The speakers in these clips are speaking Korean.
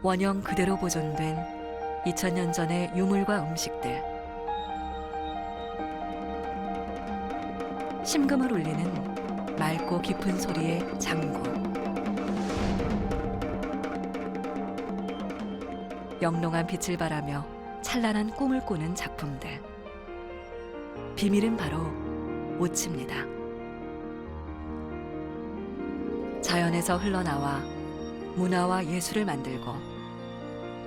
원형 그대로 보존된 2000년 전의 유물과 음식들. 심금을 울리는 맑고 깊은 소리의 장구. 영롱한 빛을 발하며 찬란한 꿈을 꾸는 작품들. 비밀은 바로 오치입니다. 자연에서 흘러나와 문화와 예술을 만들고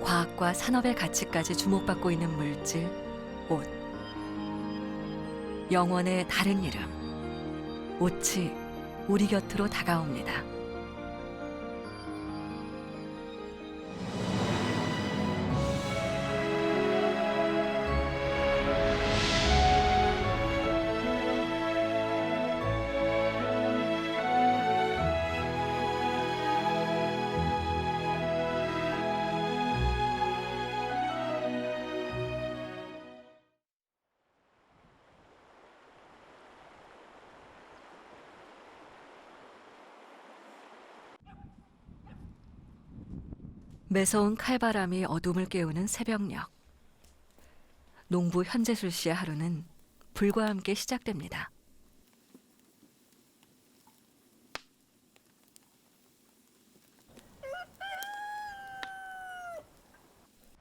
과학과 산업의 가치까지 주목받고 있는 물질, 옷. 영원의 다른 이름, 옷이 우리 곁으로 다가옵니다. 매서운 칼바람이 어둠을 깨우는 새벽녘. 농부 현재술 씨의 하루는 불과 함께 시작됩니다.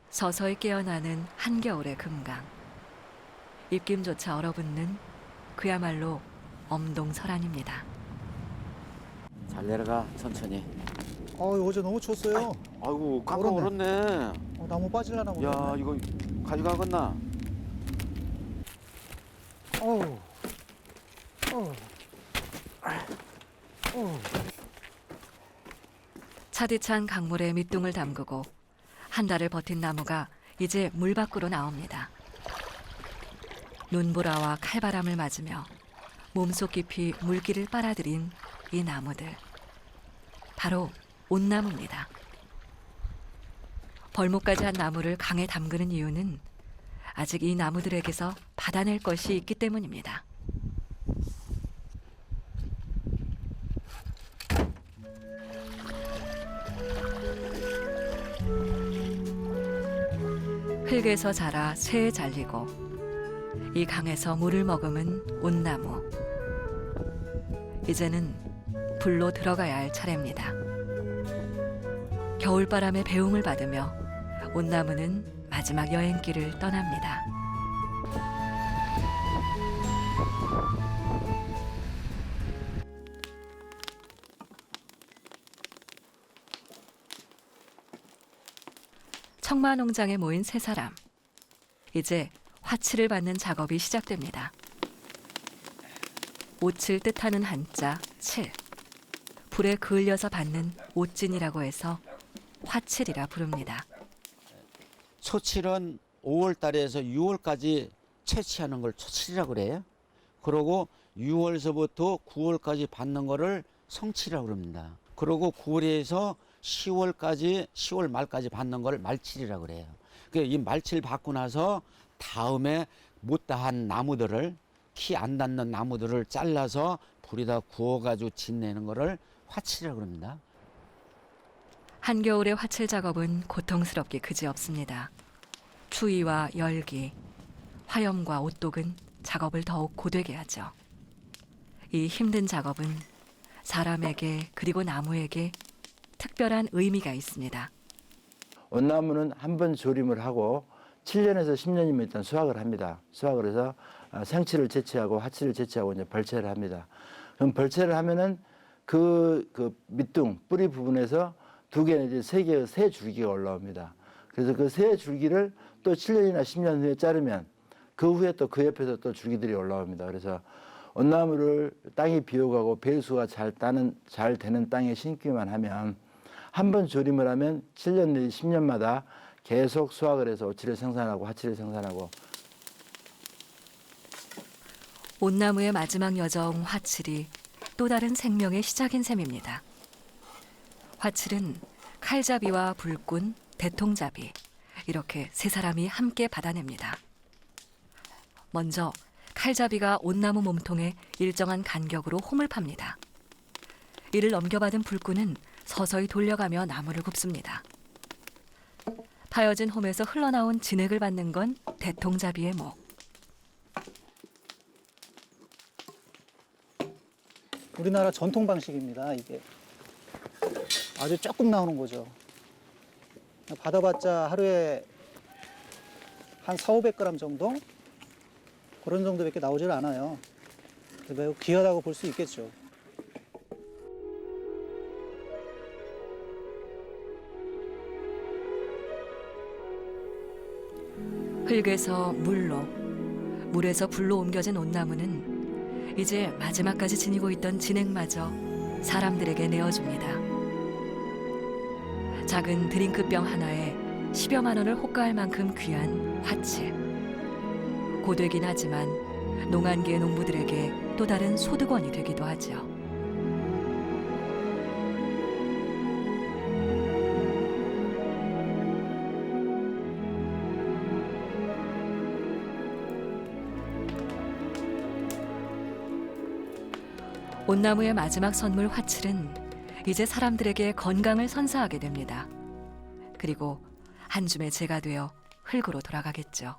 서서히 깨어나는 한겨울의 금강. 입김조차 얼어붙는 그야말로 엄동설안입니다. 잘 내려가 천천히. 어제 너무 추웠어요. 아이고 깜짝 얼었네. 얼었네. 나무 빠질라나 보네. 야 이거 가져가겠나? 어우. 어우. 어우. 차디찬 강물에 밑둥을 담그고 한 달을 버틴 나무가 이제 물 밖으로 나옵니다. 눈보라와 칼바람을 맞으며 몸속 깊이 물기를 빨아들인 이 나무들. 바로 온나무입니다. 벌목까지 한 나무를 강에 담그는 이유는 아직 이 나무들에게서 받아낼 것이 있기 때문입니다. 흙에서 자라 새에 잘리고 이 강에서 물을 머금은 온나무. 이제는 불로 들어가야 할 차례입니다. 겨울바람의 배움을 받으며 온나무는 마지막 여행길을 떠납니다. 청마농장에 모인 세 사람. 이제 화칠을 받는 작업이 시작됩니다. 옷을 뜻하는 한자 칠. 불에 그을려서 받는 옷진이라고 해서 화칠이라 부릅니다. 초칠은 5월 달에서 6월까지 채취하는 걸 초칠이라고 그래요. 그러고 6월서부터 9월까지 받는 거를 성칠이라고 그럽니다. 그러고 9월에서 10월 말까지 받는 걸 말칠이라고 그래요. 이 말칠 받고 나서 다음에 못다한 나무들을 키 안 닿는 나무들을 잘라서 불에다 구워가지고 짓내는 거를 화칠이라고 그럽니다. 한겨울의 화칠 작업은 고통스럽게 그지없습니다. 추위와 열기, 화염과 옷독은 작업을 더욱 고되게 하죠. 이 힘든 작업은 사람에게 그리고 나무에게 특별한 의미가 있습니다. 온나무는 한 번 조림을 하고 7년에서 10년이면 일단 수확을 합니다. 수확을 해서 생치를 채취하고 화치를 채취하고 이제 벌채를 합니다. 그럼 벌채를 하면은 그 밑둥 뿌리 부분에서 두 개 내지 세 개의 새 줄기가 올라옵니다. 그래서 그 새 줄기를 또 7년이나 10년 후에 자르면 그 후에 또 그 옆에서 또 줄기들이 올라옵니다. 그래서 온나무를 땅이 비옥하고 배수가 잘 되는 땅에 심기만 하면 한 번 조림을 하면 7년 내지 10년마다 계속 수확을 해서 오치를 생산하고 화치를 생산하고. 온나무의 마지막 여정 화칠이 또 다른 생명의 시작인 셈입니다. 화칠은 칼잡이와 불꾼, 대통잡이 이렇게 세 사람이 함께 받아냅니다. 먼저 칼잡이가 온나무 몸통에 일정한 간격으로 홈을 팝니다. 이를 넘겨받은 불꾼은 서서히 돌려가며 나무를 굽습니다. 파여진 홈에서 흘러나온 진액을 받는 건 대통잡이의 목. 우리나라 전통 방식입니다, 이게. 아주 조금 나오는 거죠. 받아봤자 하루에 한 400~500g 정도? 그런 정도밖에 나오질 않아요. 매우 귀하다고 볼 수 있겠죠. 흙에서 물로, 물에서 불로 옮겨진 온나무는 이제 마지막까지 지니고 있던 진액마저 사람들에게 내어줍니다. 작은 드링크병 하나에 10여만 원을 호가할 만큼 귀한 화칠. 고되긴 하지만 농안계 농부들에게 또 다른 소득원이 되기도 하죠. 온나무의 마지막 선물 화칠은 이제 사람들에게 건강을 선사하게 됩니다. 그리고 한 줌의 재가 되어 흙으로 돌아가겠죠.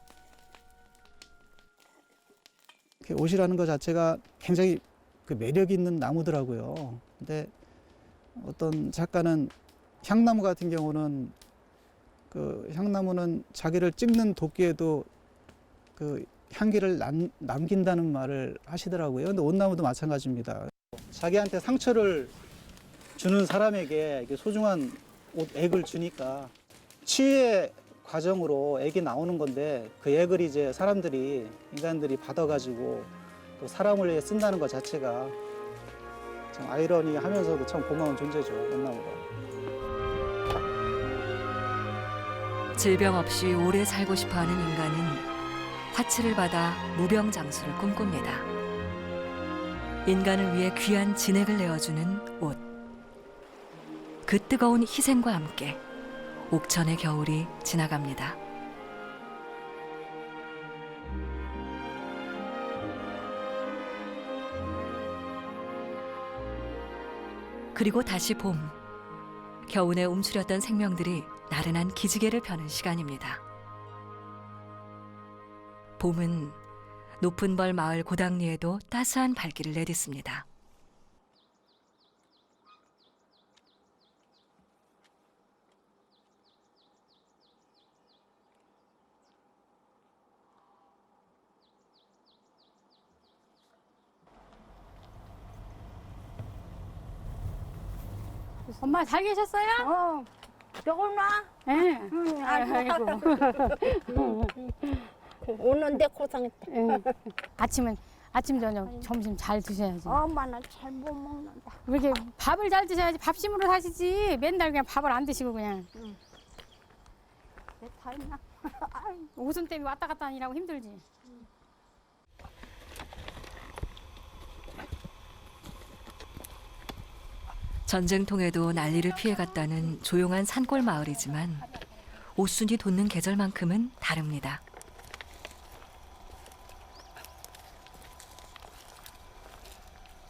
옷이라는 것 자체가 굉장히 그 매력 있는 나무더라고요. 근데 어떤 작가는 향나무 같은 경우는 그 향나무는 자기를 찍는 도끼에도 그 향기를 남긴다는 말을 하시더라고요. 근데 온나무도 마찬가지입니다. 자기한테 상처를 주는 사람에게 이게 소중한 액을 주니까 치유의 과정으로 액이 나오는 건데 그 액을 이제 인간들이 받아가지고 또 사람을 위해 쓴다는 것 자체가 참 아이러니하면서도 참 고마운 존재죠, 온나무가. 질병 없이 오래 살고 싶어하는 인간은 화칠을 받아 무병장수를 꿈꿉니다. 인간을 위해 귀한 진액을 내어주는 옷. 그 뜨거운 희생과 함께 옥천의 겨울이 지나갑니다. 그리고 다시 봄. 겨우내 움츠렸던 생명들이 나른한 기지개를 펴는 시간입니다. 봄은 높은 벌 마을 고당리에도 따스한 발길을 내딛습니다. 엄마 잘 계셨어요? 병원아? 응. 아이고. 오는데 고생했다. 아침 저녁 점심 잘 드셔야지. 엄마는 잘 못 먹는다. 왜 이렇게 밥을 잘 드셔야지. 밥심으로 사시지. 맨날 그냥 밥을 안 드시고 그냥. 내 타임나. 오순 때문에 왔다 갔다 하느라고 힘들지. 전쟁통에도 난리를 피해갔다는 조용한 산골 마을이지만 옷순이 돋는 계절만큼은 다릅니다.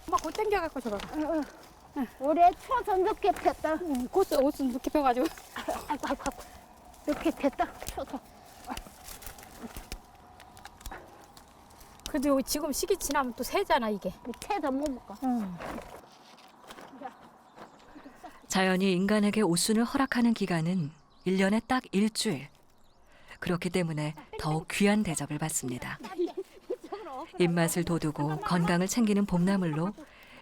엄마 곧 땡겨갖고 저거. 올해 추워서 늦게 폈다. 옷은 늦게 펴가지고. 아이고. 늦게 폈다. 추워서. 그래도 지금 시기 지나면 또 새잖아 이게. 채도 못 먹어. 자연이 인간에게 옷순을 허락하는 기간은 1년에 딱 일주일. 그렇기 때문에 더욱 귀한 대접을 받습니다. 입맛을 돋우고 건강을 챙기는 봄나물로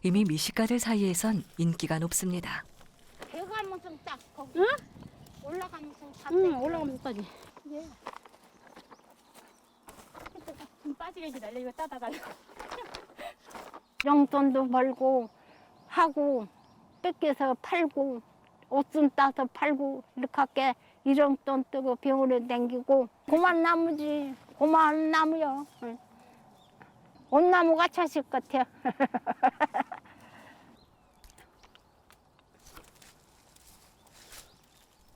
이미 미식가들 사이에선 인기가 높습니다. 배가면서 딱 거기. 응? 올라가면서 다 올라가면서 따지. 예. 빠지게 기다려 이거 따다가지고. 용돈도 벌고 하고 뺏겨서 팔고 옷좀 따서 팔고 이렇게 할게 일용돈 뜨고 병원에 댕기고 고만 나무지. 고마운 나무요. 응. 온나무가 자식 같아.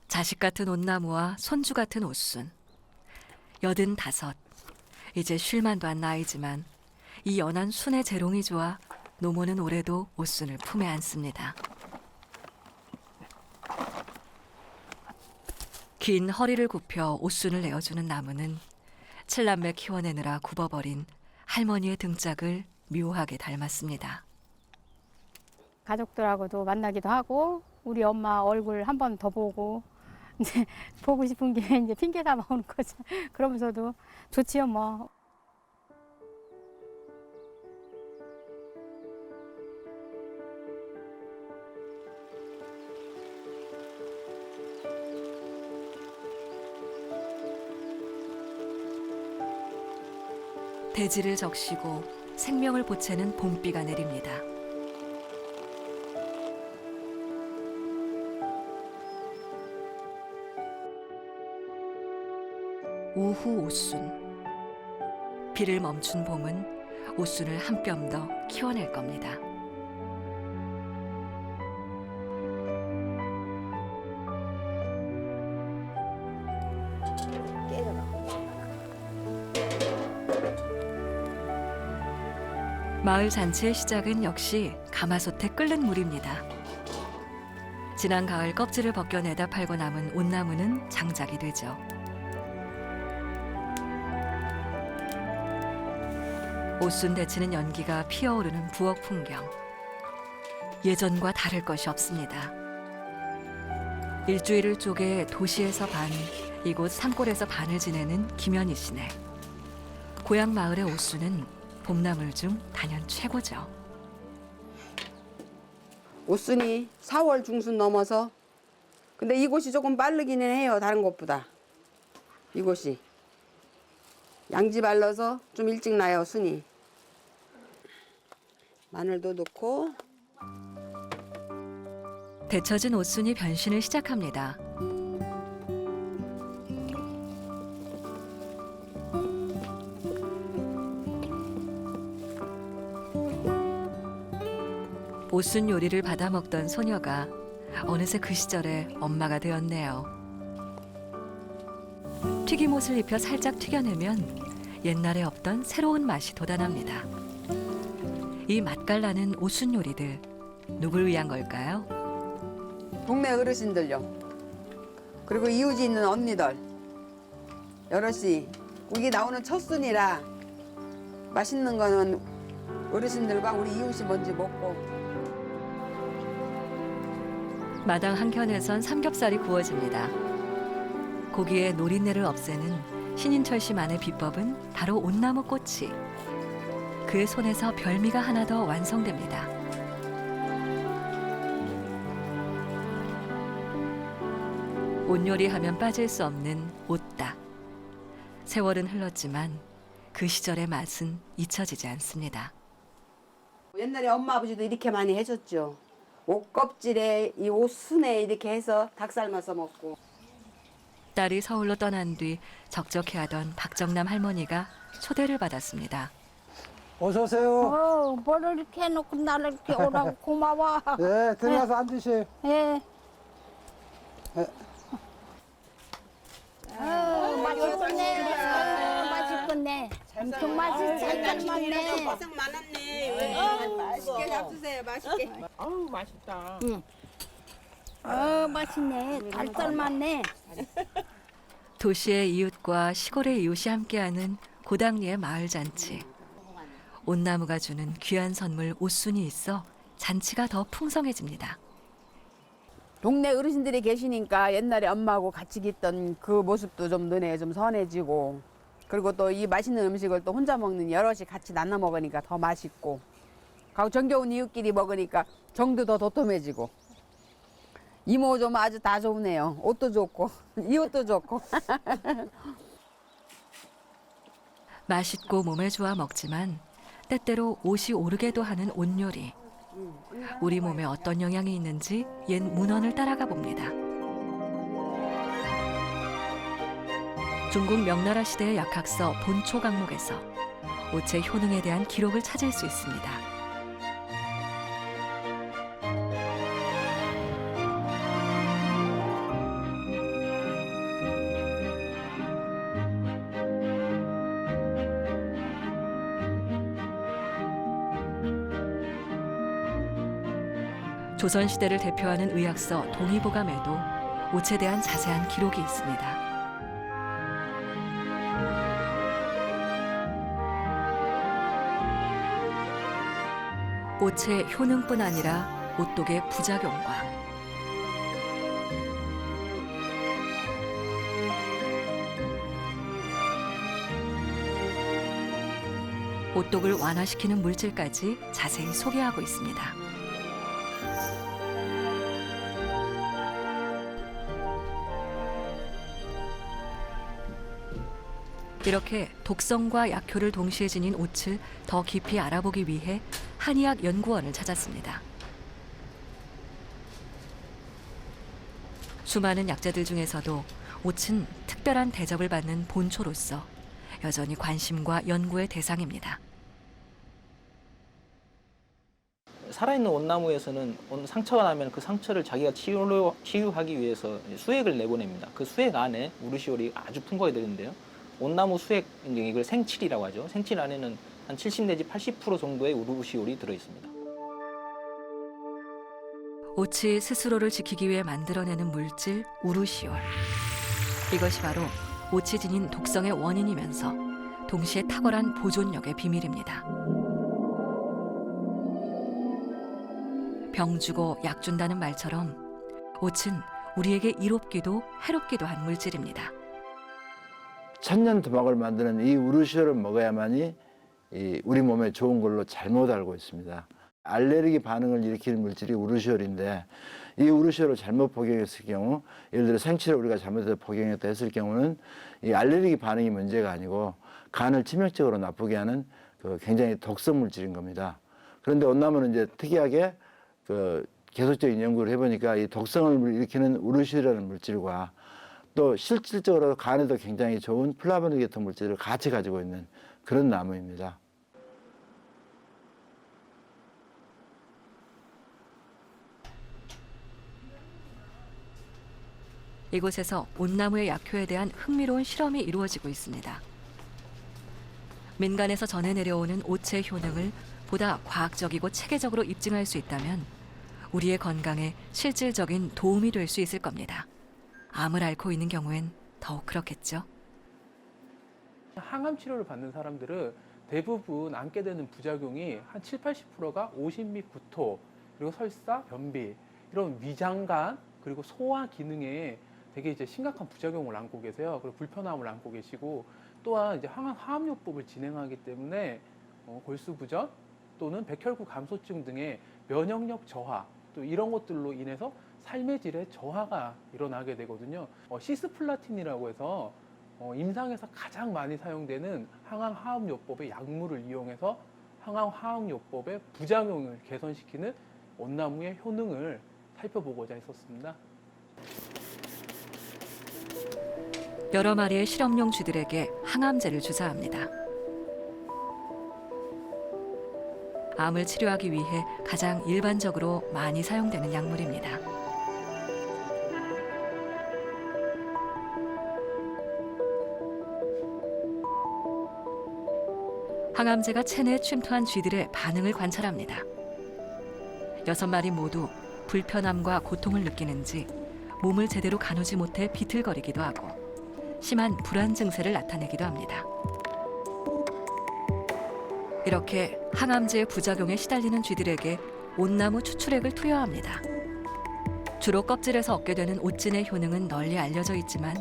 자식 같은 온나무와 손주 같은 옷순. 85. 이제 쉴만도 한 나이지만 이 연한 순의 재롱이 좋아 노모는 올해도 옷순을 품에 안습니다. 긴 허리를 굽혀 옷순을 내어주는 나무는 칠남매 키워내느라 굽어버린 할머니의 등짝을 묘하게 닮았습니다. 가족들하고도 만나기도 하고 우리 엄마 얼굴 한 번 더 보고 이제 보고 싶은 게 이제 핑계 삼아 오는 거죠. 그러면서도 좋지요 뭐. 대지를 적시고 생명을 보채는 봄비가 내립니다. 오후 옷순. 비를 멈춘 봄은 옷순을 한 뼘 더 키워낼 겁니다. 마을 잔치의 시작은 역시 가마솥에 끓는 물입니다. 지난 가을 껍질을 벗겨내다 팔고 남은 온나무는 장작이 되죠. 옷순 데치는 연기가 피어오르는 부엌 풍경. 예전과 다를 것이 없습니다. 일주일을 쪼개 도시에서 반, 이곳 산골에서 반을 지내는 김연희 씨네. 고향 마을의 옷순은 봄나물 중 단연 최고죠. 옷순이 4월 중순 넘어서 근데 이곳이 조금 빠르기는 해요. 다른 곳보다. 이곳이. 양지 발라서 좀 일찍 나요. 순이. 마늘도 넣고 데쳐진 옷순이 변신을 시작합니다. 옷순 요리를 받아 먹던 소녀가 어느새 그 시절에 엄마가 되었네요. 튀김옷을 입혀 살짝 튀겨내면 옛날에 없던 새로운 맛이 돋아납니다. 이 맛깔나는 옷순 요리들 누굴 위한 걸까요? 동네 어르신들요. 그리고 이웃이 있는 언니들. 여럿이 여기 나오는 첫 순이라 맛있는 거는 어르신들과 우리 이웃이 먼저 먹고 마당 한켠에선 삼겹살이 구워집니다. 고기의 노린내를 없애는 신인철 씨만의 비법은 바로 온나무 꼬치. 그의 손에서 별미가 하나 더 완성됩니다. 옷요리하면 빠질 수 없는 옷다. 세월은 흘렀지만 그 시절의 맛은 잊혀지지 않습니다. 옛날에 엄마 아버지도 이렇게 많이 해줬죠. 옷 껍질에 이 옷순에 이렇게 해서 닭 삶아서 먹고. 딸이 서울로 떠난 뒤 적적해하던 박정남 할머니가 초대를 받았습니다. 어서 오세요. 뭐를 이렇게 해놓고 나를 이렇게 오라고 고마워. 네, 들어가서 앉으세요. 예. 맛있겠네. 맛있겠네. 엄청 맛있 잘 삶았네. 고생 많았네. 맛있게 잡수세요. 맛있게. 아우 맛있다. 맛있네. 잘 삶았네. 도시의 이웃과 시골의 이웃이 함께하는 고당리의 마을 잔치. 온나무가 주는 귀한 선물 옷순이 있어 잔치가 더 풍성해집니다. 동네 어르신들이 계시니까 옛날에 엄마하고 같이 있던 그 모습도 좀 눈에 좀 선해지고 그리고 또 이 맛있는 음식을 또 혼자 먹는 여럿이 같이 나눠 먹으니까 더 맛있고 가고 정겨운 이웃끼리 먹으니까 정도 더 도톰해지고 이모 좀 아주 다 좋네요. 옷도 좋고 이웃도 좋고. 맛있고 몸에 좋아 먹지만 때때로 옷이 오르게도 하는 옷요리. 우리 몸에 어떤 영향이 있는지 옛 문헌을 따라가 봅니다. 중국 명나라 시대의 약학서 본초 강목에서 옷의 효능에 대한 기록을 찾을 수 있습니다. 조선시대를 대표하는 의학서 동의보감에도 옷에 대한 자세한 기록이 있습니다. 옷의 효능뿐 아니라 옷독의 부작용과 옷독을 완화시키는 물질까지 자세히 소개하고 있습니다. 이렇게 독성과 약효를 동시에 지닌 옷을 더 깊이 알아보기 위해 한의학연구원을 찾았습니다. 수많은 약재들 중에서도 옷은 특별한 대접을 받는 본초로서 여전히 관심과 연구의 대상입니다. 살아있는 온나무에서는 상처가 나면 그 상처를 자기가 치유하기 위해서 수액을 내보냅니다. 그 수액 안에 우르시올이 아주 풍부하게 들어있는데요. 온나무 수액, 이걸 생칠이라고 하죠. 생칠 안에는 한 70 내지 80% 정도의 우르시올이 들어있습니다. 옷이 스스로를 지키기 위해 만들어내는 물질 우르시올. 이것이 바로 옷이 지닌 독성의 원인이면서 동시에 탁월한 보존력의 비밀입니다. 병 주고 약 준다는 말처럼 옷은 우리에게 이롭기도 해롭기도 한 물질입니다. 천년 도막을 만드는 이 우르시올을 먹어야만이 우리 몸에 좋은 걸로 잘못 알고 있습니다. 알레르기 반응을 일으키는 물질이 우르시올인데 이 우르시올을 잘못 복용했을 경우, 예를 들어 생치를 우리가 잘못해서 복용했다 했을 경우는 이 알레르기 반응이 문제가 아니고 간을 치명적으로 나쁘게 하는 굉장히 독성 물질인 겁니다. 그런데 온나무는 이제 특이하게 계속적인 연구를 해보니까 이 독성을 일으키는 우르시올이라는 물질과 또 실질적으로 간에도 굉장히 좋은 플라보노이드 같은 물질을 같이 가지고 있는 그런 나무입니다. 이곳에서 온나무의 약효에 대한 흥미로운 실험이 이루어지고 있습니다. 민간에서 전해 내려오는 옷의 효능을 보다 과학적이고 체계적으로 입증할 수 있다면 우리의 건강에 실질적인 도움이 될 수 있을 겁니다. 암을 앓고 있는 경우엔 더욱 그렇겠죠. 항암 치료를 받는 사람들은 대부분 앉게 되는 부작용이 한 7, 80%가 오심 및 구토, 그리고 설사, 변비, 이런 위장관, 그리고 소화 기능에 되게 이제 심각한 부작용을 안고 계세요. 그리고 불편함을 안고 계시고, 또한 이제 항암요법을 진행하기 때문에 골수부전 또는 백혈구 감소증 등의 면역력 저하, 또 이런 것들로 인해서 삶의 질의 저하가 일어나게 되거든요. 시스플라틴이라고 해서 임상에서 가장 많이 사용되는 항암화학요법의 약물을 이용해서 항암화학요법의 부작용을 개선시키는 온나무의 효능을 살펴보고자 했었습니다. 여러 마리의 실험용 쥐들에게 항암제를 주사합니다. 암을 치료하기 위해 가장 일반적으로 많이 사용되는 약물입니다. 항암제가 체내에 침투한 쥐들의 반응을 관찰합니다. 6마리 모두 불편함과 고통을 느끼는지 몸을 제대로 가누지 못해 비틀거리기도 하고 심한 불안 증세를 나타내기도 합니다. 이렇게 항암제의 부작용에 시달리는 쥐들에게 온나무 추출액을 투여합니다. 주로 껍질에서 얻게 되는 옷진의 효능은 널리 알려져 있지만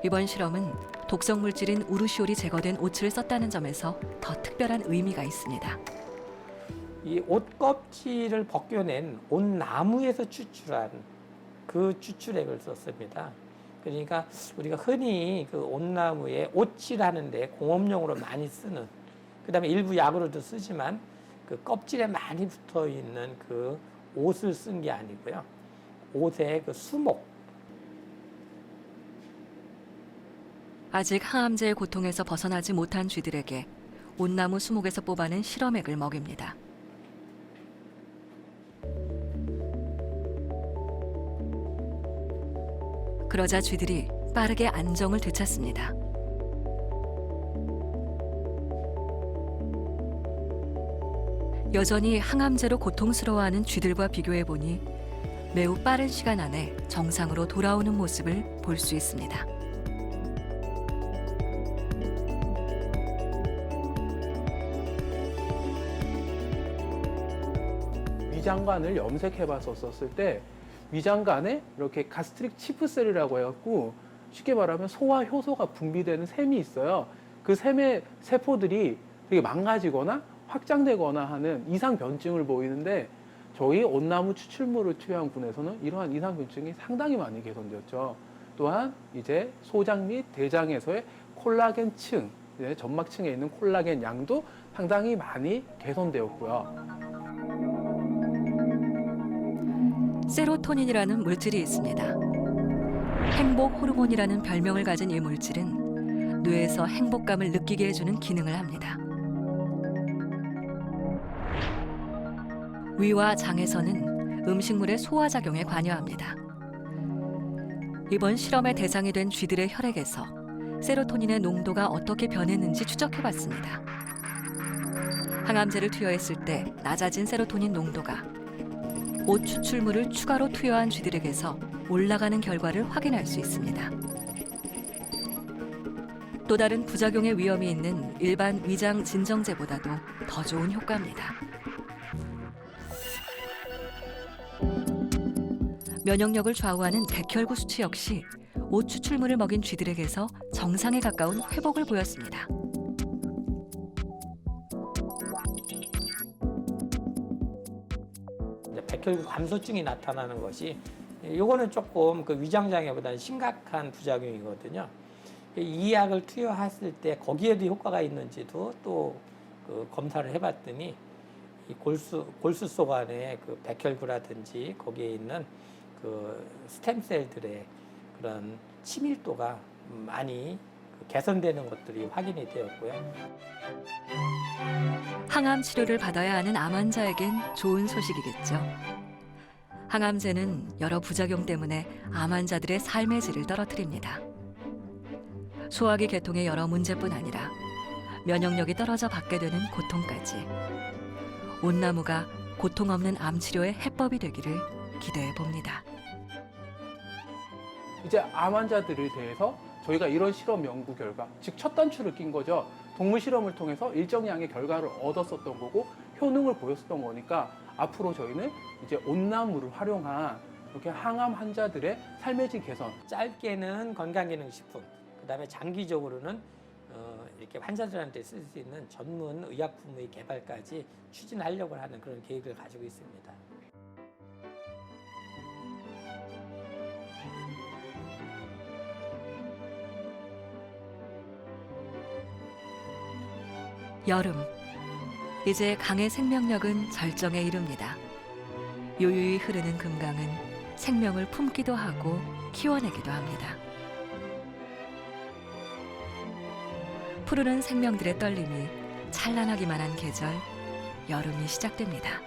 이번 실험은 독성 물질인 우르시올이 제거된 옷을 썼다는 점에서 더 특별한 의미가 있습니다. 이 옷 껍질을 벗겨낸 온나무에서 추출한 그 추출액을 썼습니다. 그러니까 우리가 흔히 그 온나무에 옷칠하는데 공업용으로 많이 쓰는, 그다음에 일부 약으로도 쓰지만 그 껍질에 많이 붙어 있는 그 옷을 쓴 게 아니고요. 옷의 그 수목. 아직 항암제의 고통에서 벗어나지 못한 쥐들에게 온나무 수목에서 뽑아낸 실험액을 먹입니다. 그러자 쥐들이 빠르게 안정을 되찾습니다. 여전히 항암제로 고통스러워하는 쥐들과 비교해보니 매우 빠른 시간 안에 정상으로 돌아오는 모습을 볼 수 있습니다. 위장관을 염색해봤었을 때 위장관에 이렇게 가스트릭 치프셀이라고 해갖고 쉽게 말하면 소화 효소가 분비되는 샘이 있어요. 그 샘의 세포들이 되게 망가지거나 확장되거나 하는 이상 변증을 보이는데 저희 온나무 추출물을 투여한 군에서는 이러한 이상 변증이 상당히 많이 개선되었죠. 또한 이제 소장 및 대장에서의 콜라겐층, 점막층에 있는 콜라겐 양도 상당히 많이 개선되었고요. 세로토닌이라는 물질이 있습니다. 행복 호르몬이라는 별명을 가진 이 물질은 뇌에서 행복감을 느끼게 해주는 기능을 합니다. 위와 장에서는 음식물의 소화작용에 관여합니다. 이번 실험의 대상이 된 쥐들의 혈액에서 세로토닌의 농도가 어떻게 변했는지 추적해봤습니다. 항암제를 투여했을 때 낮아진 세로토닌 농도가 옷 추출물을 추가로 투여한 쥐들에게서 올라가는 결과를 확인할 수 있습니다. 또 다른 부작용의 위험이 있는 일반 위장 진정제보다도 더 좋은 효과입니다. 면역력을 좌우하는 백혈구 수치 역시 옷 추출물을 먹인 쥐들에게서 정상에 가까운 회복을 보였습니다. 백혈구 감소증이 나타나는 것이 요거는 조금 그 위장장애보다는 심각한 부작용이거든요. 이 약을 투여했을 때 거기에도 효과가 있는지도 또 그 검사를 해봤더니 이 골수 속 안에 그 백혈구라든지 거기에 있는 그 스템셀들의 그런 치밀도가 많이 개선되는 것들이 확인이 되었고요. 항암 치료를 받아야 하는 암 환자에겐 좋은 소식이겠죠. 항암제는 여러 부작용 때문에 암 환자들의 삶의 질을 떨어뜨립니다. 소화기 계통의 여러 문제뿐 아니라 면역력이 떨어져 받게 되는 고통까지. 온나무가 고통 없는 암 치료의 해법이 되기를 기대해 봅니다. 이제 암 환자들에 대해서 저희가 이런 실험 연구 결과, 즉 첫 단추를 낀 거죠. 동물 실험을 통해서 일정량의 결과를 얻었었던 거고 효능을 보였었던 거니까 앞으로 저희는 이제 온나무를 활용한 이렇게 항암 환자들의 삶의 질 개선. 짧게는 건강기능식품, 그다음에 장기적으로는 이렇게 환자들한테 쓸 수 있는 전문 의약품의 개발까지 추진하려고 하는 그런 계획을 가지고 있습니다. 여름. 이제 강의 생명력은 절정에 이릅니다. 요유히 흐르는 금강은 생명을 품기도 하고 키워내기도 합니다. 푸르른 생명들의 떨림이 찬란하기만 한 계절, 여름이 시작됩니다.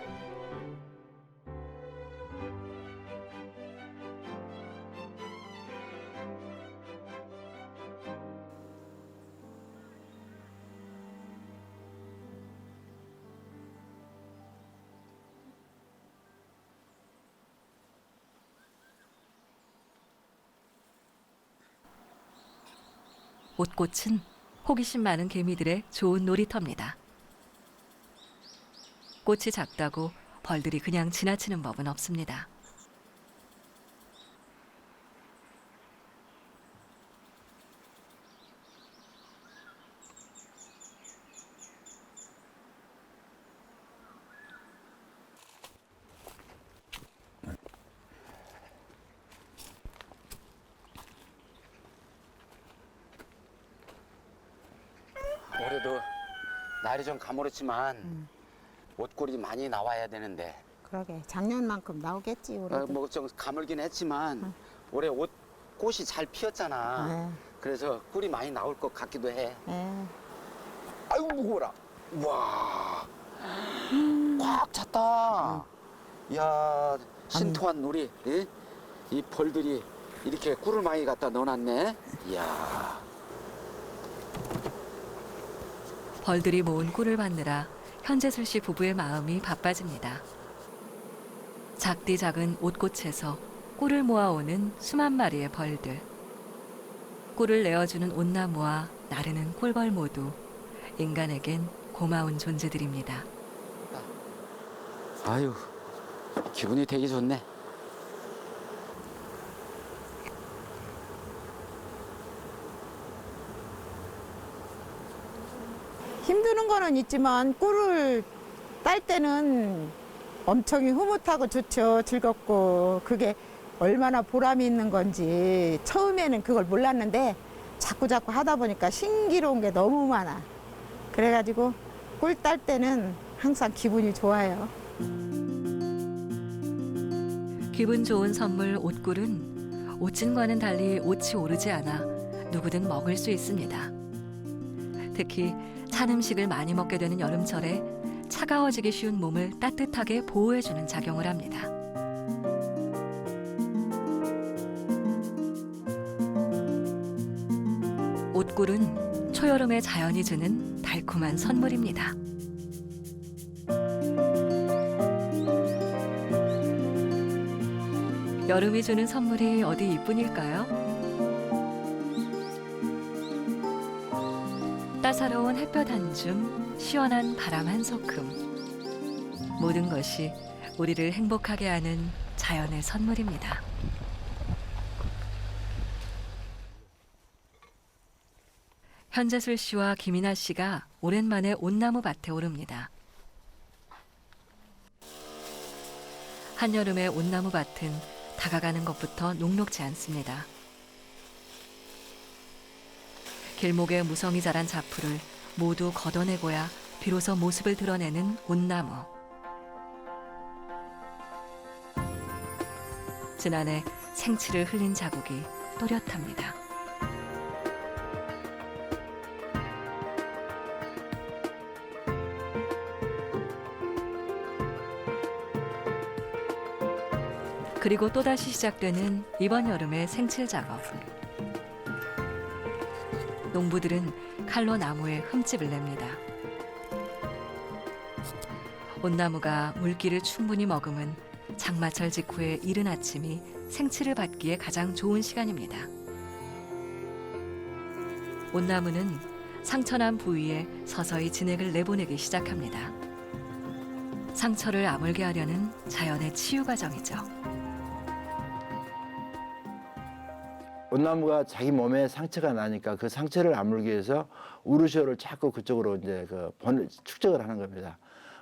옷꽃은 호기심 많은 개미들의 좋은 놀이터입니다. 꽃이 작다고 벌들이 그냥 지나치는 법은 없습니다. 올해도 날이 좀 가물었지만 옷골이 많이 나와야 되는데 그러게 작년만큼 나오겠지 올해도. 뭐 좀 가물긴 했지만 올해 꽃이 잘 피었잖아. 그래서 꿀이 많이 나올 것 같기도 해. 아이고 무거워라. 우와 꽉 찼다. 이야 신토한 우리 이 벌들이 이렇게 꿀을 많이 갖다 넣어놨네. 이야. 벌들이 모은 꿀을 받느라 현재슬 씨 부부의 마음이 바빠집니다. 작디 작은 옷꽃에서 꿀을 모아오는 수만 마리의 벌들. 꿀을 내어주는 온나무와 나르는 꿀벌 모두 인간에겐 고마운 존재들입니다. 아유, 기분이 되게 좋네. 힘드는 거는 있지만 꿀을 딸 때는 엄청 흐뭇하고 좋죠. 즐겁고 그게 얼마나 보람이 있는 건지 처음에는 그걸 몰랐는데 자꾸 하다 보니까 신기로운 게 너무 많아. 그래가지고 꿀 딸 때는 항상 기분이 좋아요. 기분 좋은 선물 옷꿀은 옷진과는 달리 옷이 오르지 않아 누구든 먹을 수 있습니다. 특히 찬 음식을 많이 먹게 되는 여름철에 차가워지기 쉬운 몸을 따뜻하게 보호해주는 작용을 합니다. 옷꿀은 초여름에 자연이 주는 달콤한 선물입니다. 여름이 주는 선물이 어디 이뿐일까요? 따사로운 햇볕 한 줌, 시원한 바람 한 소큼. 모든 것이 우리를 행복하게 하는 자연의 선물입니다. 현재술 씨와 김이나 씨가 오랜만에 온나무 밭에 오릅니다. 한여름의 온나무 밭은 다가가는 것부터 녹록지 않습니다. 길목에 무성히 자란 자풀을 모두 걷어내고야 비로소 모습을 드러내는 온나무. 지난해 생치를 흘린 자국이 또렷합니다. 그리고 또다시 시작되는 이번 여름의 생칠 작업. 농부들은 칼로 나무에 흠집을 냅니다. 온나무가 물기를 충분히 머금은 장마철 직후의 이른 아침이 생치를 받기에 가장 좋은 시간입니다. 온나무는 상처난 부위에 서서히 진액을 내보내기 시작합니다. 상처를 아물게 하려는 자연의 치유 과정이죠. 온나무가 자기 몸에 상처가 나니까 그 상처를 아물기 위해서 우르시오를 자꾸 그쪽으로 이제 축적을 하는 겁니다.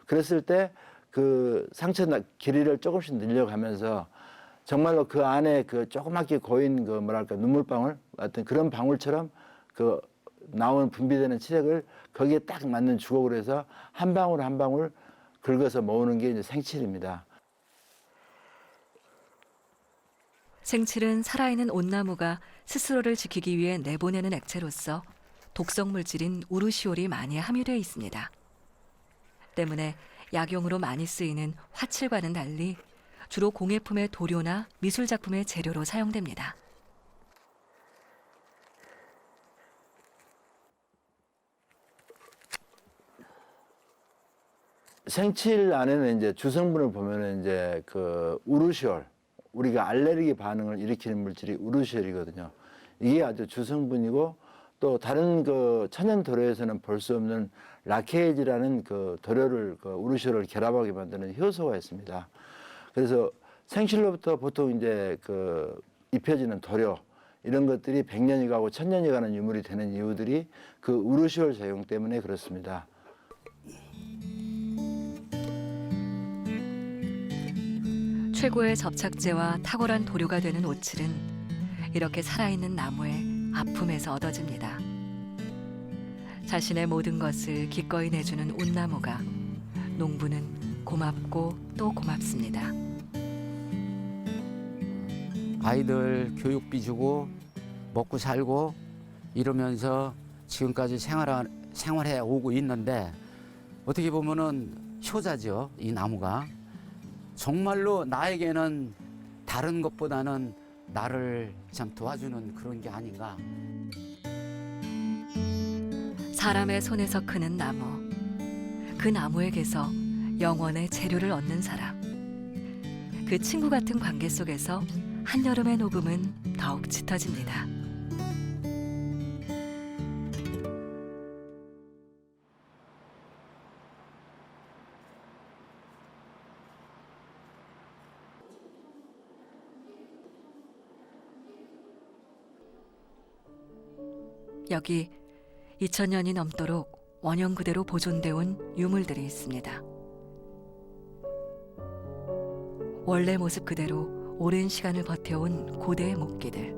그랬을 때 그 상처 길이를 조금씩 늘려가면서 정말로 그 안에 그 조그맣게 고인 그 뭐랄까 눈물방울 같은 그런 방울처럼 그 나오는 분비되는 치액을 거기에 딱 맞는 주걱으로 해서 한 방울 한 방울 긁어서 모으는 게 이제 생칠입니다. 생칠은 살아있는 온나무가 스스로를 지키기 위해 내보내는 액체로서 독성 물질인 우르시올이 많이 함유되어 있습니다. 때문에 약용으로 많이 쓰이는 화칠과는 달리 주로 공예품의 도료나 미술작품의 재료로 사용됩니다. 생칠 안에는 이제 주성분을 보면은 이제 그 우르시올, 우리가 알레르기 반응을 일으키는 물질이 우르시올이거든요. 이게 아주 주성분이고 또 다른 그 천연 도료에서는 볼 수 없는 라케이지라는 그 도료를 그 우르시올을 결합하게 만드는 효소가 있습니다. 그래서 생칠로부터 보통 이제 그 입혀지는 도료 이런 것들이 100년이 가고 1000년이 가는 유물이 되는 이유들이 그 우르시올 작용 때문에 그렇습니다. 최고의 접착제와 탁월한 도료가 되는 오칠은 이렇게 살아있는 나무의 아픔에서 얻어집니다. 자신의 모든 것을 기꺼이 내주는 온나무가 농부는 고맙고 또 고맙습니다. 아이들 교육비 주고 먹고 살고 이러면서 지금까지 생활해 오고 있는데 어떻게 보면은 효자죠, 이 나무가. 정말로 나에게는 다른 것보다는 나를 참 도와주는 그런 게 아닌가. 사람의 손에서 크는 나무, 그 나무에게서 영원의 재료를 얻는 사람. 그 친구 같은 관계 속에서 한여름의 녹음은 더욱 짙어집니다. 여기 2000년이 넘도록 원형 그대로 보존되어 온 유물들이 있습니다. 원래 모습 그대로 오랜 시간을 버텨온 고대의 목기들.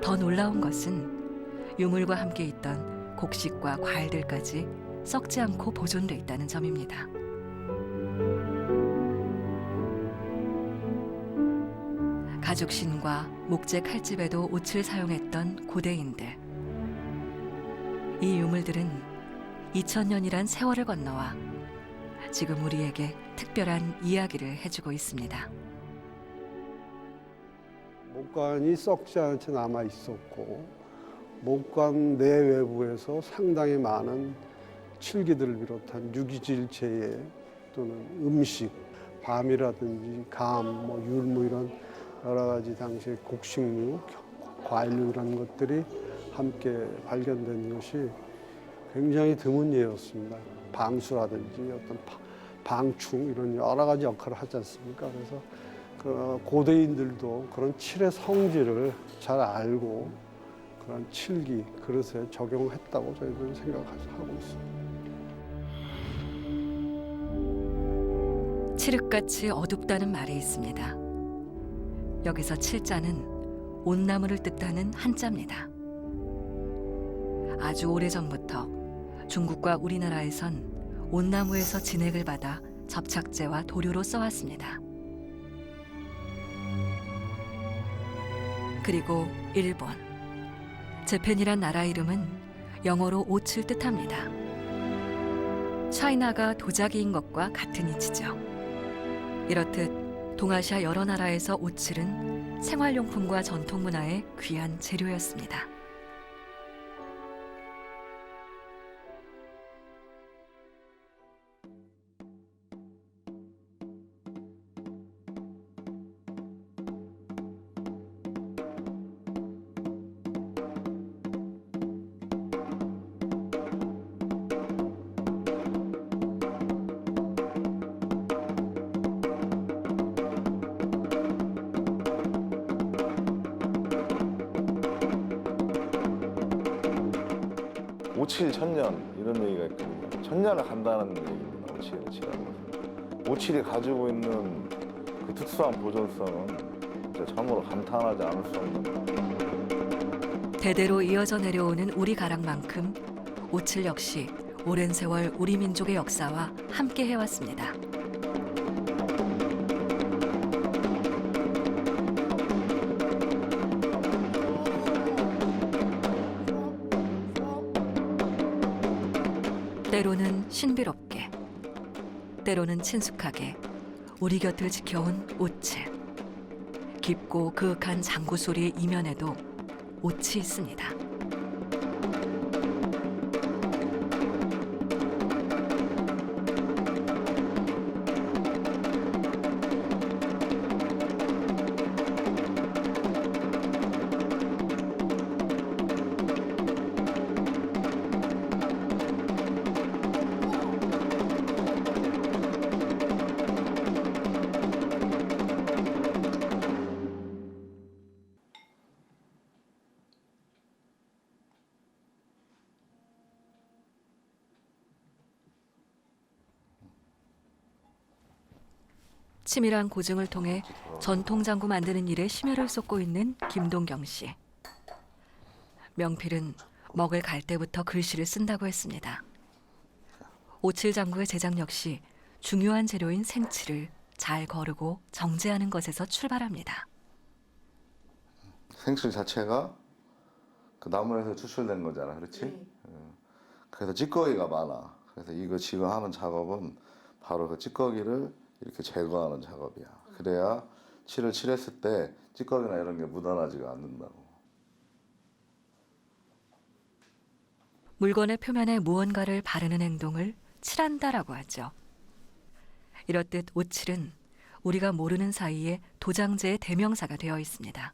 더 놀라운 것은 유물과 함께 있던 곡식과 과일들까지 썩지 않고 보존돼 있다는 점입니다. 가죽신과 목재 칼집에도 옷을 사용했던 고대인들. 이 유물들은 2000년이란 세월을 건너와 지금 우리에게 특별한 이야기를 해주고 있습니다. 목관이 썩지 않게 남아 있었고 목관 내외부에서 상당히 많은 칠기들을 비롯한 유기질체에 또는 음식, 밤이라든지 감, 율무 이런 여러 가지 당시의 곡식류, 과일류 이런 것들이 함께 발견된 것이 굉장히 드문 예였습니다. 방수라든지 어떤 방충 이런 여러 가지 역할을 하지 않습니까? 그래서 그 고대인들도 그런 칠의 성질을 잘 알고 그런 칠기 그릇에 적용했다고 저희들은 생각하고 있습니다. 칠흑같이 어둡다는 말이 있습니다. 여기서 칠자는 온나무를 뜻하는 한자입니다. 아주 오래전부터 중국과 우리나라에선 온나무에서 진액을 받아 접착제와 도료로 써왔습니다. 그리고 일본. 재팬이란 나라 이름은 영어로 옷을 뜻합니다. 차이나가 도자기인 것과 같은 이치죠. 이렇듯 동아시아 여러 나라에서 오칠은 생활용품과 전통문화의 귀한 재료였습니다. 오칠 천년 이런 얘기가 있거든요. 천년을 간다는 얘기입니다. 오칠을 칠하는 것은. 오칠이 가지고 있는 그 특수한 보존성은 진짜 참으로 감탄하지 않을 수 없는. 대대로 이어져 내려오는 우리 가락만큼 오칠 역시 오랜 세월 우리 민족의 역사와 함께 해왔습니다. 때로는 신비롭게, 때로는 친숙하게 우리 곁을 지켜온 오칠. 깊고 그윽한 장구 소리의 이면에도 옷이 있습니다. 치밀한 고증을 통해 전통장구 만드는 일에 심혈을 쏟고 있는 김동경 씨. 명필은 먹을 갈 때부터 글씨를 쓴다고 했습니다. 오칠장구의 제작 역시 중요한 재료인 생칠을 잘 거르고 정제하는 것에서 출발합니다. 생칠 자체가 그 나무에서 추출된 거잖아, 그렇지? 그래서 찌꺼기가 많아. 그래서 이거 지금 하는 작업은 바로 그 찌꺼기를 이렇게 제거하는 작업이야. 그래야 칠을 칠했을 때 찌꺼기나 이런 게 묻어나지가 않는다고. 물건의 표면에 무언가를 바르는 행동을 칠한다라고 하죠. 이렇듯 오칠은 우리가 모르는 사이에 도장제의 대명사가 되어 있습니다.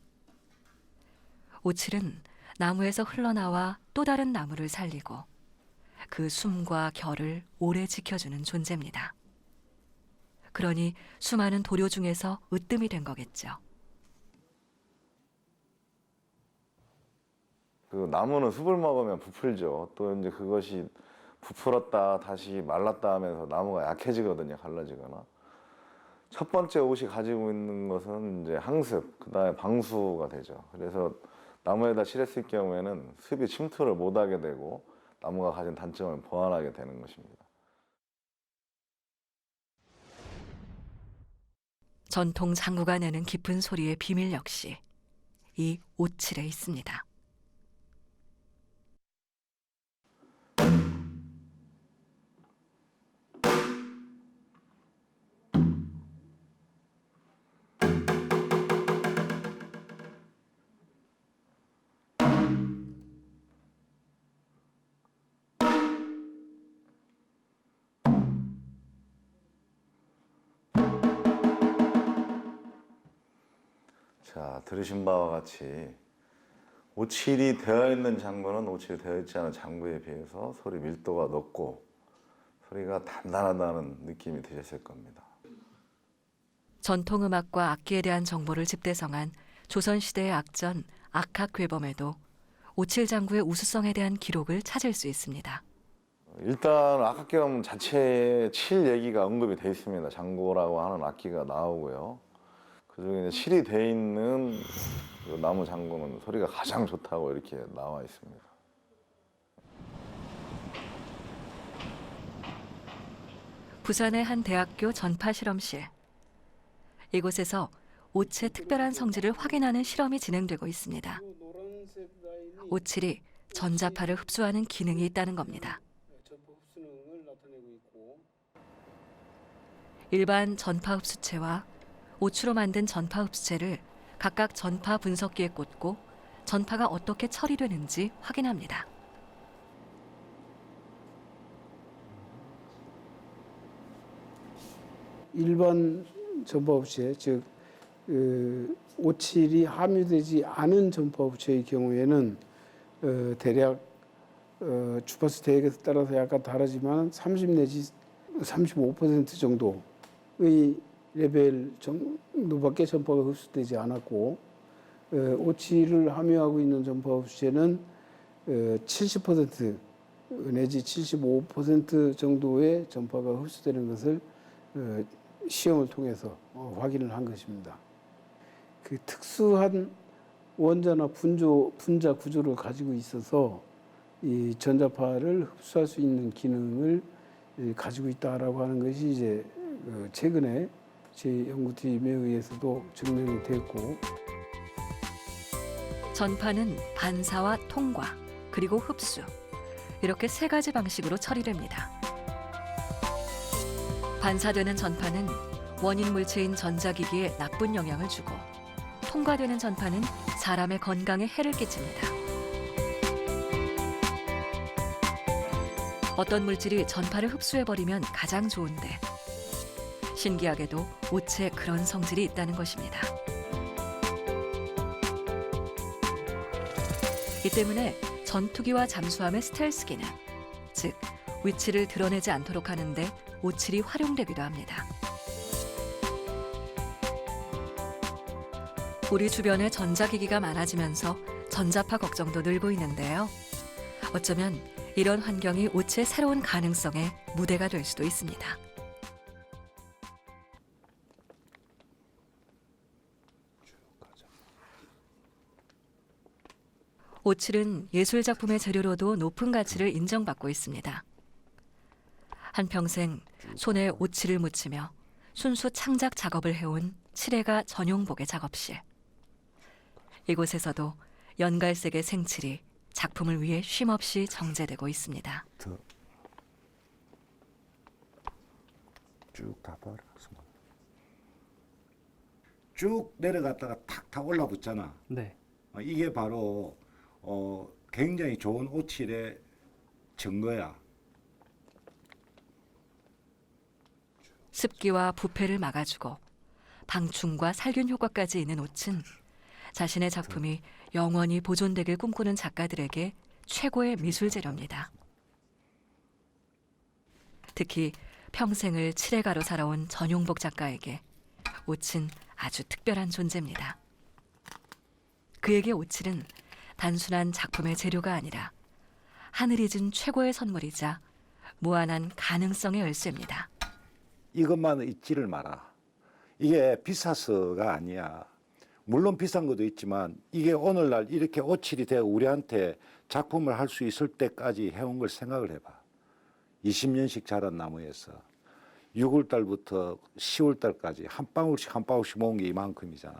오칠은 나무에서 흘러나와 또 다른 나무를 살리고 그 숨과 결을 오래 지켜주는 존재입니다. 그러니 수많은 도료 중에서 으뜸이 된 거겠죠. 그 나무는 숲을 먹으면 부풀죠. 또 이제 그것이 부풀었다 다시 말랐다 하면서 나무가 약해지거든요. 갈라지거나. 첫 번째 옷이 가지고 있는 것은 이제 항습, 그다음에 방수가 되죠. 그래서 나무에다 칠했을 경우에는 습이 침투를 못하게 되고 나무가 가진 단점을 보완하게 되는 것입니다. 전통 장구가 내는 깊은 소리의 비밀 역시 이 오칠에 있습니다. 자, 들으신 바와 같이 오칠이 되어 있는 장구는 오칠이 되어 있지 않은 장구에 비해서 소리 밀도가 높고 소리가 단단하다는 느낌이 드셨을 겁니다. 전통음악과 악기에 대한 정보를 집대성한 조선시대의 악전 악학괴범에도 오칠장구의 우수성에 대한 기록을 찾을 수 있습니다. 일단 악학괴범 자체에 칠 얘기가 언급이 되어 있습니다. 장구라고 하는 악기가 나오고요. 그중에 칠이 돼 있는 그 나무 장구는 소리가 가장 좋다고 이렇게 나와 있습니다. 부산의 한 대학교 전파 실험실. 이곳에서 오칠의 특별한 성질을 확인하는 실험이 진행되고 있습니다. 오칠이 전자파를 흡수하는 기능이 있다는 겁니다. 일반 전파 흡수체와 오추로 만든 전파 흡수체를 각각 전파 분석기에 꽂고 전파가 어떻게 처리되는지 확인합니다. 일반 전파업체, 즉 오칠이 함유되지 않은 전파업체의 경우에는 대략 주파수 대역에 따라서 약간 다르지만 30 내지 35% 정도의 레벨 정도밖에 전파가 흡수되지 않았고, 오칠을 함유하고 있는 전파 흡수체는 70% 내지 75% 정도의 전파가 흡수되는 것을 시험을 통해서 확인을 한 것입니다. 그 특수한 원자나 분자 구조를 가지고 있어서 이 전자파를 흡수할 수 있는 기능을 가지고 있다라고 하는 것이 이제 최근에 제 연구팀에 의해서도 증명이 됐고, 전파는 반사와 통과, 그리고 흡수, 이렇게 세 가지 방식으로 처리됩니다. 반사되는 전파는 원인 물체인 전자기기에 나쁜 영향을 주고, 통과되는 전파는 사람의 건강에 해를 끼칩니다. 어떤 물질이 전파를 흡수해버리면 가장 좋은데, 신기하게도 오체에 그런 성질이 있다는 것입니다. 이 때문에 전투기와 잠수함의 스텔스 기능, 즉 위치를 드러내지 않도록 하는데 오칠이 활용되기도 합니다. 우리 주변에 전자기기가 많아지면서 전자파 걱정도 늘고 있는데요. 어쩌면 이런 환경이 오체의 새로운 가능성의 무대가 될 수도 있습니다. 오칠은 예술작품의 재료로도 높은 가치를 인정받고 있습니다. 한평생 손에 오칠을 묻히며 순수 창작 작업을 해온 칠해가 전용복의 작업실. 이곳에서도 연갈색의 생칠이 작품을 위해 쉼없이 정제되고 있습니다. 쭉 다 봐라. 쭉 내려갔다가 탁탁 올라붙잖아. 네. 이게 바로 굉장히 좋은 오칠의 증거야. 습기와 부패를 막아주고 방충과 살균 효과까지 있는 옷은 자신의 작품이 영원히 보존되길 꿈꾸는 작가들에게 최고의 미술 재료입니다. 특히 평생을 칠해가로 살아온 전용복 작가에게 옷은 아주 특별한 존재입니다. 그에게 오칠은 단순한 작품의 재료가 아니라 하늘이 준 최고의 선물이자 무한한 가능성의 열쇠입니다. 이것만 잊지를 마라. 이게 비싸서가 아니야. 물론 비싼 것도 있지만 이게 오늘날 이렇게 오칠이 되어 우리한테 작품을 할 수 있을 때까지 해온 걸 생각을 해봐. 20년씩 자란 나무에서 6월달부터 10월달까지 한 방울씩 한 방울씩 모은 게 이만큼이잖아.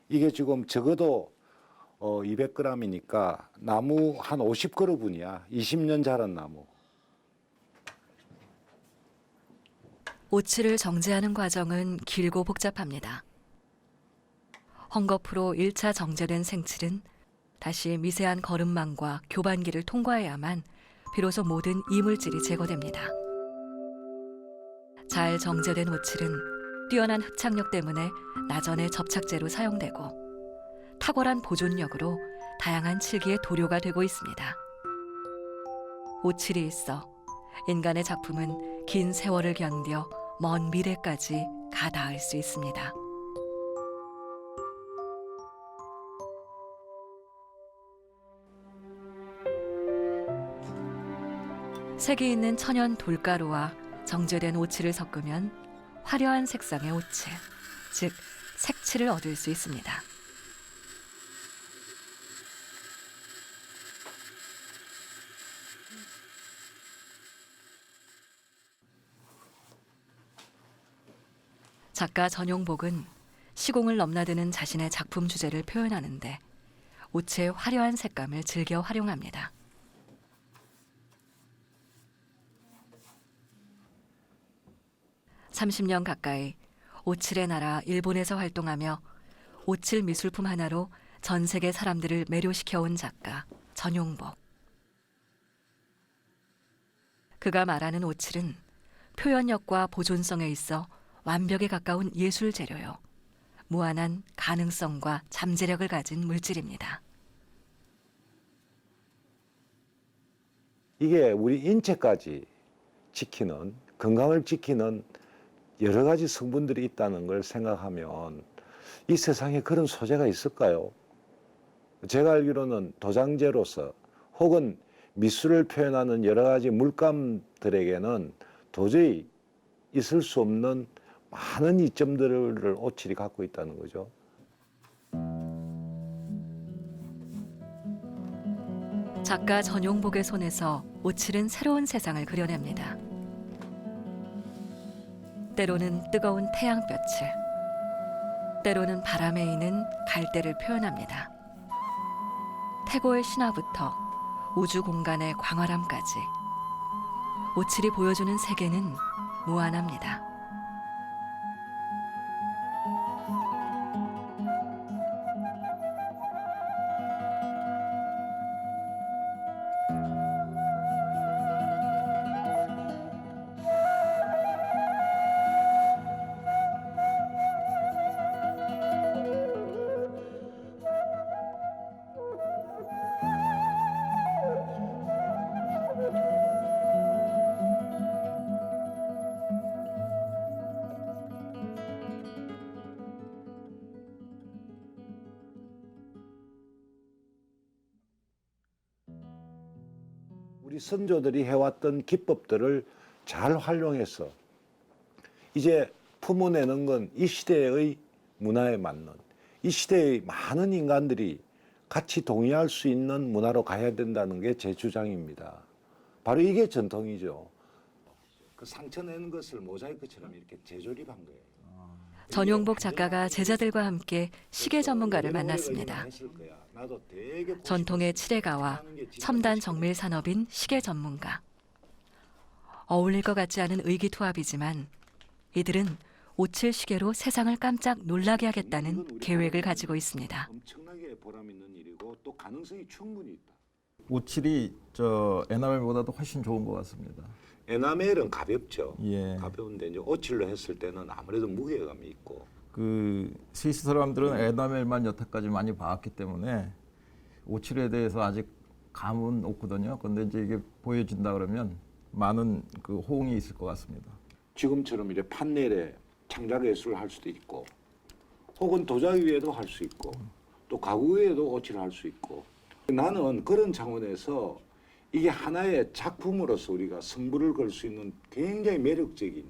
이게 지금 적어도 200g이니까 나무 한 50그루분이야. 20년 자란 나무. 오칠을 정제하는 과정은 길고 복잡합니다. 헝겊으로 1차 정제된 생칠은 다시 미세한 거름망과 교반기를 통과해야만 비로소 모든 이물질이 제거됩니다. 잘 정제된 오칠은 뛰어난 흡착력 때문에 나전의 접착제로 사용되고 탁월한 보존력으로 다양한 칠기의 도료가 되고 있습니다. 오칠이 있어 인간의 작품은 긴 세월을 견뎌 먼 미래까지 가닿을 수 있습니다. 색이 있는 천연 돌가루와 정제된 오칠을 섞으면 화려한 색상의 오칠, 즉 색칠을 얻을 수 있습니다. 작가 전용복은 시공을 넘나드는 자신의 작품 주제를 표현하는데 옷의 화려한 색감을 즐겨 활용합니다. (30년) 가까이 오칠의 나라 일본에서 활동하며 오칠 미술품 하나로 전 세계 사람들을 매료시켜온 작가 전용복. 그가 말하는 오칠은 표현력과 보존성에 있어 완벽에 가까운 예술 재료요. 무한한 가능성과 잠재력을 가진 물질입니다. 이게 우리 인체까지 지키는, 건강을 지키는 여러 가지 성분들이 있다는 걸 생각하면 이 세상에 그런 소재가 있을까요? 제가 알기로는 도장제로서 혹은 미술을 표현하는 여러 가지 물감들에게는 도저히 있을 수 없는 많은 이점들을 오칠이 갖고 있다는 거죠. 작가 전용복의 손에서 오칠은 새로운 세상을 그려냅니다. 때로는 뜨거운 태양볕을, 때로는 바람에 이는 갈대를 표현합니다. 태고의 신화부터 우주 공간의 광활함까지 오칠이 보여주는 세계는 무한합니다. 우리 선조들이 해왔던 기법들을 잘 활용해서 이제 품어내는 건 이 시대의 문화에 맞는, 이 시대의 많은 인간들이 같이 동의할 수 있는 문화로 가야 된다는 게 제 주장입니다. 바로 이게 전통이죠. 그 상처 내는 것을 모자이크처럼 이렇게 재조립한 거예요. 전용복 작가가 제자들과 함께 시계 전문가를 만났습니다. 전통의 칠해가와 첨단 정밀 산업인 시계 전문가. 어울릴 것 같지 않은 의기투합이지만 이들은 오칠 시계로 세상을 깜짝 놀라게 하겠다는 계획을 가지고 있습니다. 엄청나게 보람 있는 일이고 또 가능성이 충분히 있다. 오칠이 저 에나멜보다도 훨씬 좋은 것 같습니다. 에나멜은 가볍죠. 예. 가벼운데 이제 오칠로 했을 때는 아무래도 무게감이 있고. 그 스위스 사람들은 에나멜만 여태까지 많이 봐왔기 때문에 오칠에 대해서 아직 감은 없거든요. 그런데 이제 이게 보여진다 그러면 많은 그 호응이 있을 것 같습니다. 지금처럼 이제 판넬에 창작 예술을 할 수도 있고, 혹은 도자기 위에도 할 수 있고, 또 가구 위에도 오칠을 할 수 있고. 나는 그런 차원에서 이게 하나의 작품으로서 우리가 승부를 걸 수 있는 굉장히 매력적인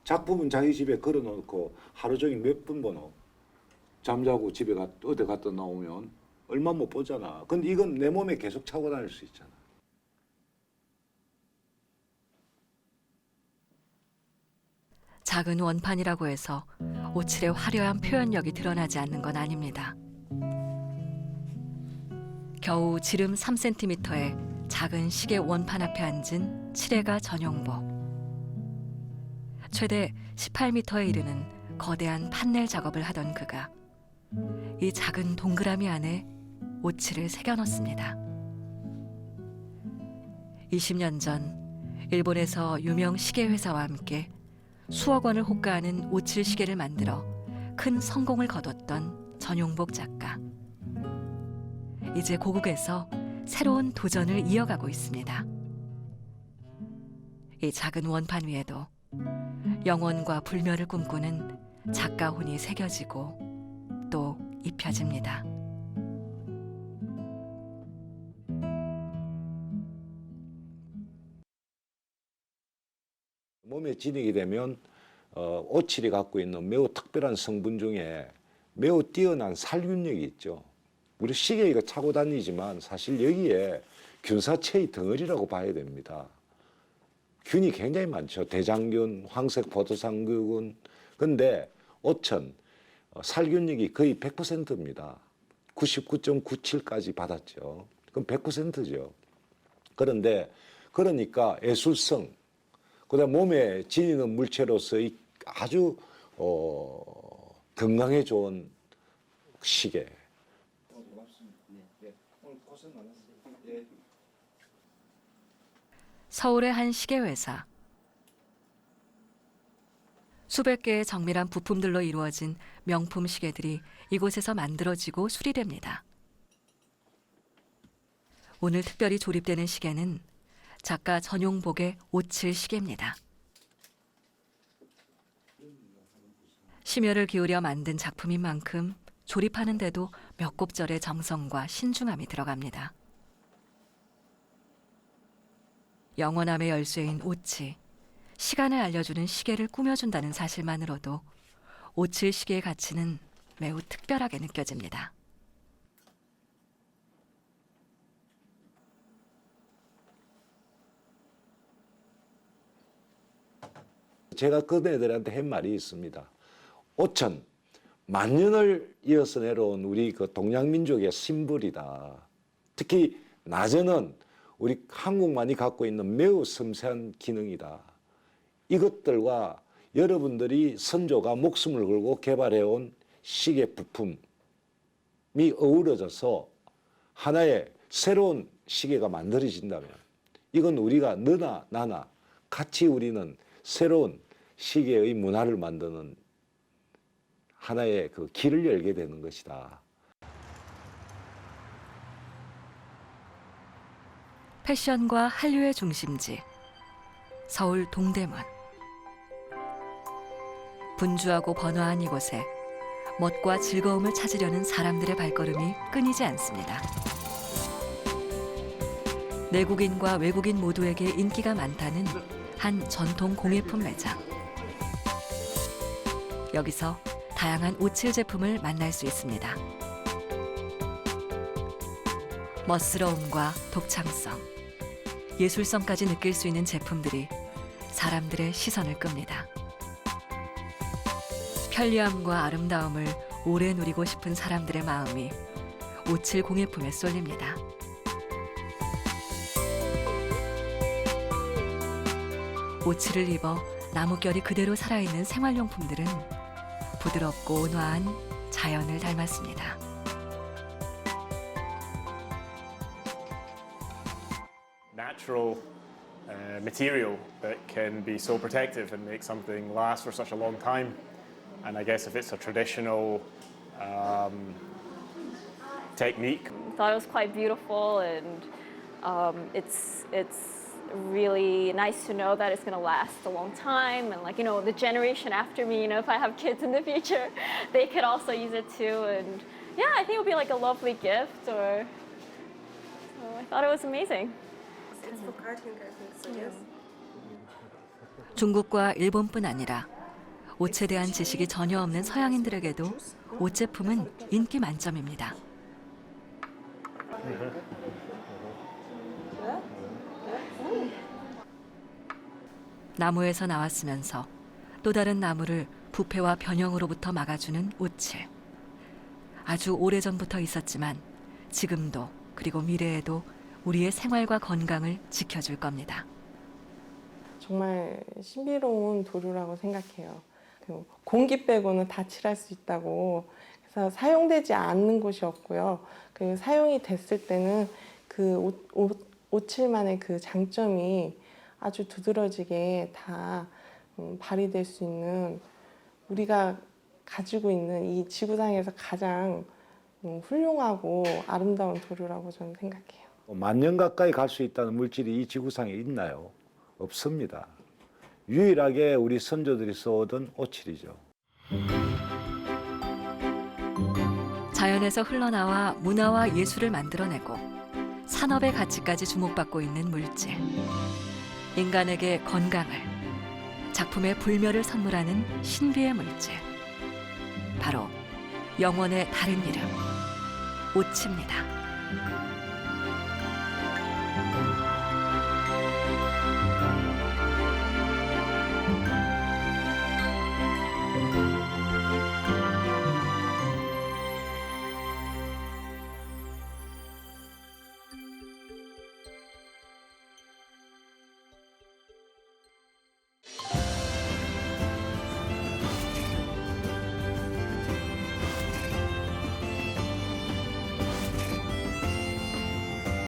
작품은 자기 집에 걸어놓고 하루 종일 몇 분 보노. 잠자고 집에 어디 갔다 나오면 얼마 못 보잖아. 근데 이건 내 몸에 계속 차고 다닐 수 있잖아. 작은 원판이라고 해서 오칠의 화려한 표현력이 드러나지 않는 건 아닙니다. 겨우 지름 3cm의 작은 시계 원판 앞에 앉은 칠해가 전용복. 최대 18m에 이르는 거대한 판넬 작업을 하던 그가 이 작은 동그라미 안에 오칠을 새겨 넣습니다. 20년 전 일본에서 유명 시계 회사와 함께 수억 원을 호가하는 오칠 시계를 만들어 큰 성공을 거뒀던 전용복 작가. 이제 고국에서 새로운 도전을 이어가고 있습니다. 이 작은 원판 위에도 영원과 불멸을 꿈꾸는 작가 혼이 새겨지고 또 입혀집니다. 몸에 지니게 되면 오칠이 갖고 있는 매우 특별한 성분 중에 매우 뛰어난 살균력이 있죠. 우리 시계 이거 차고 다니지만 사실 여기에 균사체의 덩어리라고 봐야 됩니다. 균이 굉장히 많죠. 대장균, 황색 포도상구균. 근데 오천 살균력이 거의 100%입니다. 99.97까지 받았죠. 그럼 100%죠. 그런데 그러니까 예술성, 그다음 몸에 지니는 물체로서 아주 건강에 좋은 시계. 서울의 한 시계 회사. 수백 개의 정밀한 부품들로 이루어진 명품 시계들이 이곳에서 만들어지고 수리됩니다. 오늘 특별히 조립되는 시계는 작가 전용복의 오칠 시계입니다. 심혈을 기울여 만든 작품인 만큼 조립하는 데도 몇 곱절의 정성과 신중함이 들어갑니다. 영원함의 열쇠인 오치, 시간을 알려주는 시계를 꾸며준다는 사실만으로도 오칠 시계의 가치는 매우 특별하게 느껴집니다. 제가 그네들한테 한 말이 있습니다. 오천, 만년을 이어서 내려온 우리 그 동양민족의 심벌이다. 특히 낮에는 우리 한국만이 갖고 있는 매우 섬세한 기능이다. 이것들과 여러분들이 선조가 목숨을 걸고 개발해온 시계 부품이 어우러져서 하나의 새로운 시계가 만들어진다면 이건 우리가 너나 나나 같이 우리는 새로운 시계의 문화를 만드는 하나의 그 길을 열게 되는 것이다. 패션과 한류의 중심지, 서울 동대문. 분주하고 번화한 이곳에 멋과 즐거움을 찾으려는 사람들의 발걸음이 끊이지 않습니다. 내국인과 외국인 모두에게 인기가 많다는 한 전통 공예품 매장. 여기서 다양한 오칠 제품을 만날 수 있습니다. 멋스러움과 독창성, 예술성까지 느낄 수 있는 제품들이 사람들의 시선을 끕니다. 편리함과 아름다움을 오래 누리고 싶은 사람들의 마음이 오칠 공예품에 쏠립니다. 오칠을 입어 나뭇결이 그대로 살아있는 생활용품들은 부드럽고 온화한 자연을 닮았습니다. natural material that can be so protective and make something last for such a long time. And I guess if it's a traditional technique. Thought it was quite beautiful, and it's really nice to know that it's going to last a long time, and like, you know, the generation after me, you know, if I have kids in the future, they could also use it too. And yeah, I think it would be like a lovely gift, or so I thought it was amazing. 중국과 일본뿐 아니라 옷에 대한 지식이 전혀 없는 서양인들에게도 옷 제품은 인기 만점입니다. 나무에서 나왔으면서 또 다른 나무를 부패와 변형으로부터 막아주는 오칠. 아주 오래전부터 있었지만 지금도 그리고 미래에도 우리의 생활과 건강을 지켜줄 겁니다. 정말 신비로운 도료라고 생각해요. 공기 빼고는 다 칠할 수 있다고. 그래서 사용되지 않는 곳이 없고요. 그 사용이 됐을 때는 그 오칠만의 그 장점이 아주 두드러지게 다 발휘될 수 있는, 우리가 가지고 있는 이 지구상에서 가장 훌륭하고 아름다운 도료라고 저는 생각해요. 만년 가까이 갈 수 있다는 물질이 이 지구상에 있나요? 없습니다. 유일하게 우리 선조들이 써오던 오칠이죠. 자연에서 흘러나와 문화와 예술을 만들어내고 산업의 가치까지 주목받고 있는 물질. 인간에게 건강을, 작품의 불멸을 선물하는 신비의 물질. 바로 영원의 다른 이름, 옷입니다.